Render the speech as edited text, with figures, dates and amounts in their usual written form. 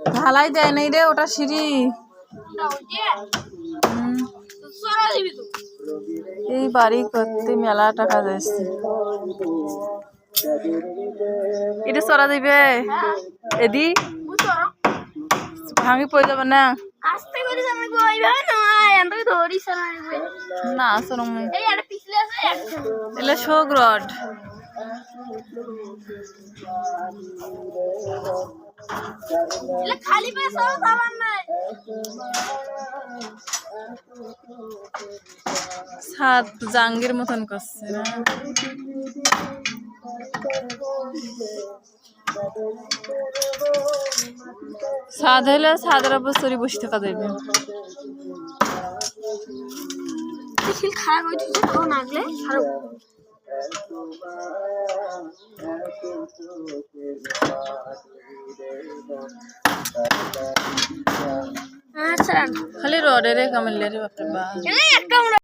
ঢালাই দেয় নাই রে, ওটা সিঁড়ি। এই বাড়ি করতে মেলা টাকা যাচ্ছে। এটা চড়া দিবে এদি ভাঙি পড়ে যাবে না। না সরম এলে শোক রড খালি ছাদ জাঙ্গির মতন করছে না। ছাদ হলে ছাদের উপর চড়ি বসে থাকা যাবে। খালি রডের কামিলে রে বাপরে বাপ।